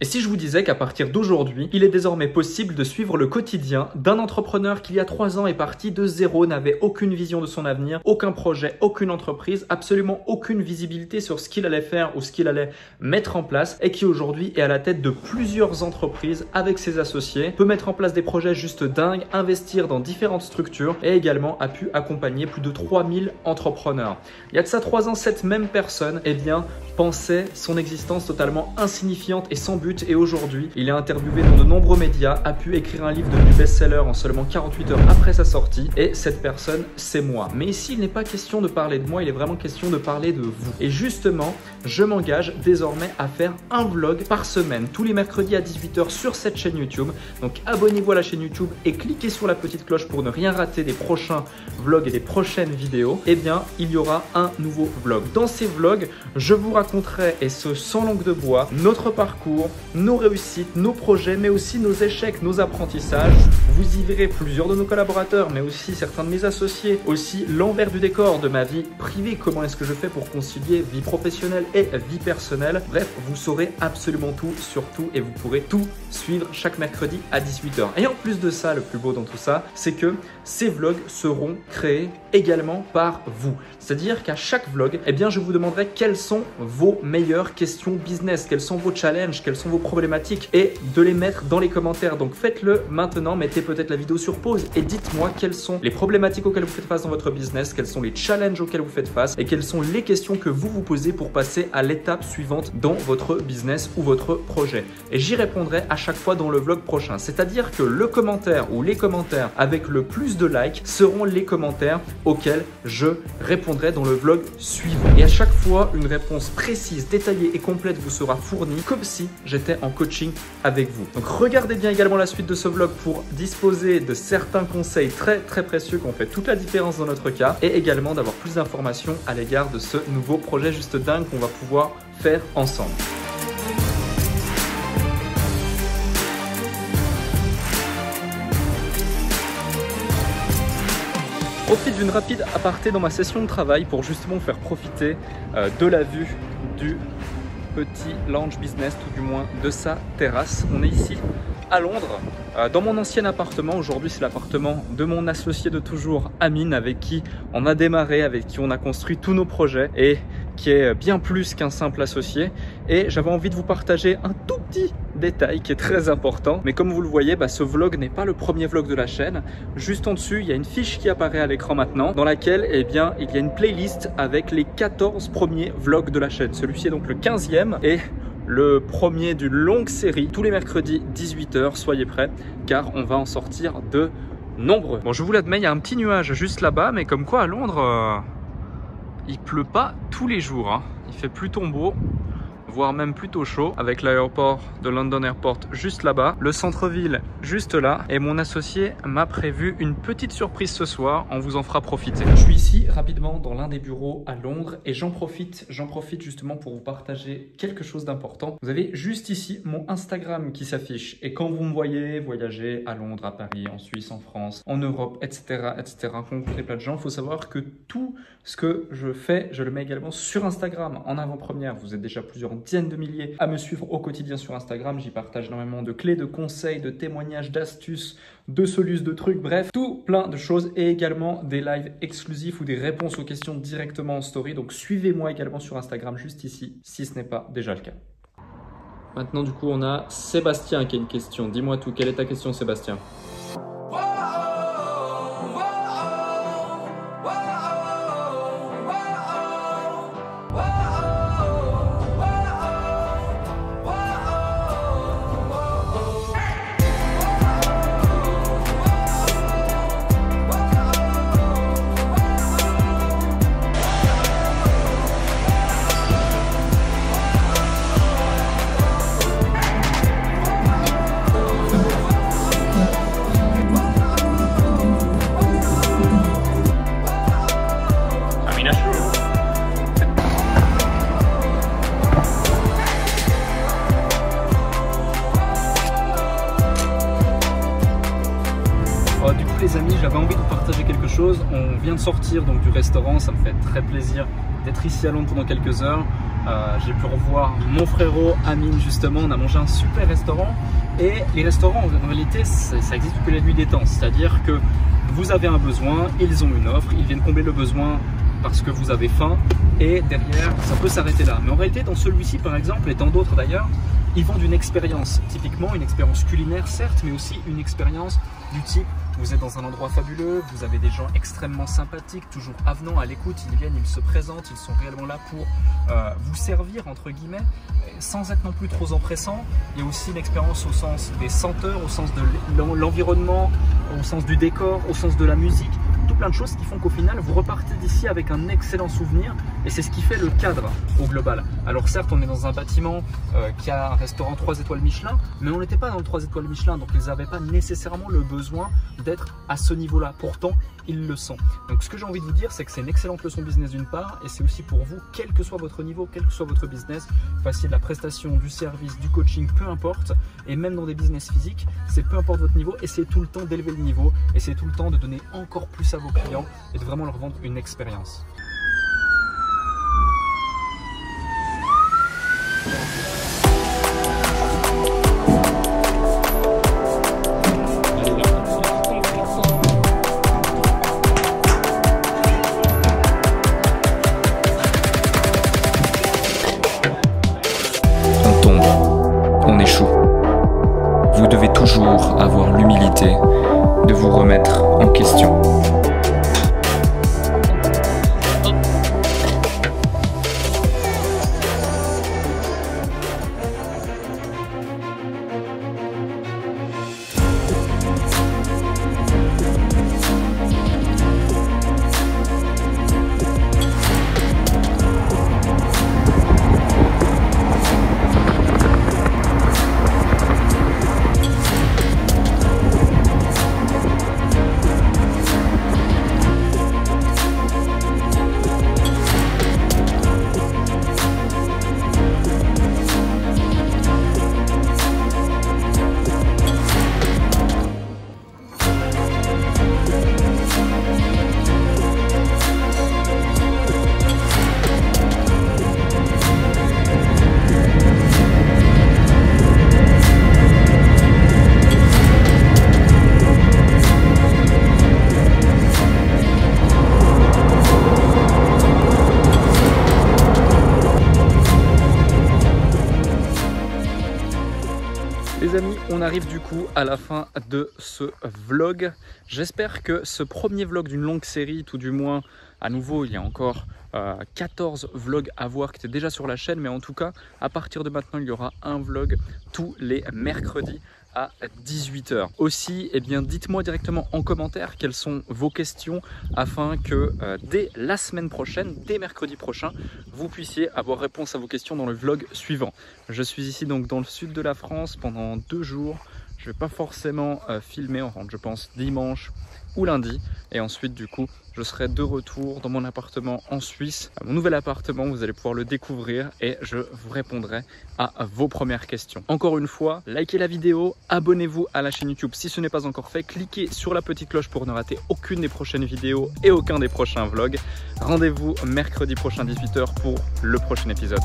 Et si je vous disais qu'à partir d'aujourd'hui, il est désormais possible de suivre le quotidien d'un entrepreneur qui il y a 3 ans est parti de zéro, n'avait aucune vision de son avenir, aucun projet, aucune entreprise, absolument aucune visibilité sur ce qu'il allait faire ou ce qu'il allait mettre en place et qui aujourd'hui est à la tête de plusieurs entreprises avec ses associés, peut mettre en place des projets juste dingues, investir dans différentes structures et également a pu accompagner plus de 3000 entrepreneurs. Il y a de ça 3 ans, cette même personne, pensait son existence totalement insignifiante et sans but. Et aujourd'hui, il est interviewé dans de nombreux médias, a pu écrire un livre devenu best-seller en seulement 48 heures après sa sortie. Et cette personne, c'est moi. Mais ici, il n'est pas question de parler de moi, il est vraiment question de parler de vous. Et justement, je m'engage désormais à faire un vlog par semaine, tous les mercredis à 18 h sur cette chaîne YouTube. Donc abonnez-vous à la chaîne YouTube et cliquez sur la petite cloche pour ne rien rater des prochains vlogs et des prochaines vidéos. Eh bien, il y aura un nouveau vlog. Dans ces vlogs, je vous raconterai, et ce sans langue de bois, notre parcours, nos réussites, nos projets, mais aussi nos échecs, nos apprentissages. Vous y verrez plusieurs de nos collaborateurs, mais aussi certains de mes associés, aussi l'envers du décor de ma vie privée, comment est-ce que je fais pour concilier vie professionnelle et vie personnelle. Bref, vous saurez absolument tout sur tout et vous pourrez tout suivre chaque mercredi à 18 h. Et en plus de ça, le plus beau dans tout ça, c'est que ces vlogs seront créés également par vous. C'est-à-dire qu'à chaque vlog, eh bien, je vous demanderai quelles sont vos meilleures questions business, quels sont vos challenges, quelles sont vos problématiques et de les mettre dans les commentaires. Donc faites-le maintenant, mettez peut-être la vidéo sur pause et dites-moi quelles sont les problématiques auxquelles vous faites face dans votre business, quels sont les challenges auxquels vous faites face et quelles sont les questions que vous vous posez pour passer à l'étape suivante dans votre business ou votre projet. Et j'y répondrai à chaque fois dans le vlog prochain. C'est-à-dire que le commentaire ou les commentaires avec le plus de likes seront les commentaires auxquels je répondrai dans le vlog suivant. Et à chaque fois, une réponse précise, détaillée et complète vous sera fournie comme si j'étais en coaching avec vous. Donc regardez bien également la suite de ce vlog pour disposer de certains conseils très précieux qui ont fait toute la différence dans notre cas et également d'avoir plus d'informations à l'égard de ce nouveau projet juste dingue qu'on va pouvoir faire ensemble. Je profite d'une rapide aparté dans ma session de travail pour justement vous faire profiter de la vue du petit lounge business, tout du moins de sa terrasse. On est ici à Londres, dans mon ancien appartement. Aujourd'hui, c'est l'appartement de mon associé de toujours, Amine, avec qui on a démarré, avec qui on a construit tous nos projets et qui est bien plus qu'un simple associé. Et j'avais envie de vous partager un tout petit détail qui est très important. Mais comme vous le voyez, ce vlog n'est pas le premier vlog de la chaîne. Juste en dessus, il y a une fiche qui apparaît à l'écran maintenant, dans laquelle il y a une playlist avec les 14 premiers vlogs de la chaîne. Celui-ci est donc le 15e et le premier d'une longue série, tous les mercredis 18 h. Soyez prêts car on va en sortir de nombreux. Bon, je vous l'admets, il y a un petit nuage juste là-bas, mais comme quoi à Londres, il pleut pas tous les jours, hein. Il fait plutôt beau, voire même plutôt chaud, avec l'aéroport de London Airport juste là-bas, le centre-ville juste là, et mon associé m'a prévu une petite surprise ce soir, on vous en fera profiter. Je suis ici rapidement dans l'un des bureaux à Londres et j'en profite justement pour vous partager quelque chose d'important. Vous avez juste ici mon Instagram qui s'affiche et quand vous me voyez voyager à Londres, à Paris, en Suisse, en France, en Europe, etc., rencontrer plein de gens, il faut savoir que tout ce que je fais, je le mets également sur Instagram en avant-première. Vous êtes déjà plusieurs dizaines de milliers à me suivre au quotidien sur Instagram. J'y partage énormément de clés, de conseils, de témoignages, d'astuces, de solutions, de trucs, bref, tout plein de choses et également des lives exclusifs ou des réponses aux questions directement en story. Donc suivez-moi également sur Instagram juste ici si ce n'est pas déjà le cas. Maintenant du coup on a Sébastien qui a une question. Dis-moi tout, quelle est ta question Sébastien? Du coup les amis, j'avais envie de vous partager quelque chose. On vient de sortir donc du restaurant, ça me fait très plaisir d'être ici à Londres pendant quelques heures. j'ai pu revoir mon frérot Amine justement, on a mangé un super restaurant. Et les restaurants en réalité ça existe depuis la nuit des temps, c'est-à-dire que vous avez un besoin, ils ont une offre, ils viennent combler le besoin parce que vous avez faim et derrière ça peut s'arrêter là. Mais en réalité dans celui-ci par exemple et dans d'autres d'ailleurs, ils vendent une expérience, typiquement une expérience culinaire certes, mais aussi une expérience du type vous êtes dans un endroit fabuleux, vous avez des gens extrêmement sympathiques, toujours avenants, à l'écoute, ils viennent, ils se présentent, ils sont réellement là pour vous servir entre guillemets, sans être non plus trop empressant. Il y a aussi une expérience au sens des senteurs, au sens de l'environnement, au sens du décor, au sens de la musique, tout plein de choses qui font qu'au final vous repartez d'ici avec un excellent souvenir et c'est ce qui fait le cadre au global. Alors certes on est dans un bâtiment qui a un restaurant 3 étoiles Michelin, mais on n'était pas dans le 3 étoiles Michelin, donc ils n'avaient pas nécessairement le besoin d'être à ce niveau-là. Pourtant, ils le sont. Donc ce que j'ai envie de vous dire, c'est que c'est une excellente leçon business d'une part, et c'est aussi pour vous, quel que soit votre niveau, quel que soit votre business, fassiez de la prestation, du service, du coaching, peu importe, et même dans des business physiques, c'est peu importe votre niveau, essayez tout le temps d'élever le niveau, essayez tout le temps de donner encore plus à vos clients et de vraiment leur vendre une expérience. On échoue. Vous devez toujours avoir l'humilité de vous remettre en question. Les amis, on arrive du coup à la fin de ce vlog. J'espère que ce premier vlog d'une longue série, tout du moins, à nouveau, il y a encore 14 vlogs à voir qui étaient déjà sur la chaîne, mais en tout cas, à partir de maintenant, il y aura un vlog tous les mercredis à 18 h. Aussi, eh bien, dites-moi directement en commentaire quelles sont vos questions afin que dès la semaine prochaine, dès mercredi prochain, vous puissiez avoir réponse à vos questions dans le vlog suivant. Je suis ici donc dans le sud de la France pendant 2 jours. Je ne vais pas forcément filmer, on rentre je pense dimanche ou lundi, et ensuite du coup je serai de retour dans mon appartement en Suisse, mon nouvel appartement. Vous allez pouvoir le découvrir et je vous répondrai à vos premières questions. Encore une fois, likez la vidéo, abonnez-vous à la chaîne YouTube si ce n'est pas encore fait, cliquez sur la petite cloche pour ne rater aucune des prochaines vidéos et aucun des prochains vlogs. Rendez-vous mercredi prochain 18 h pour le prochain épisode.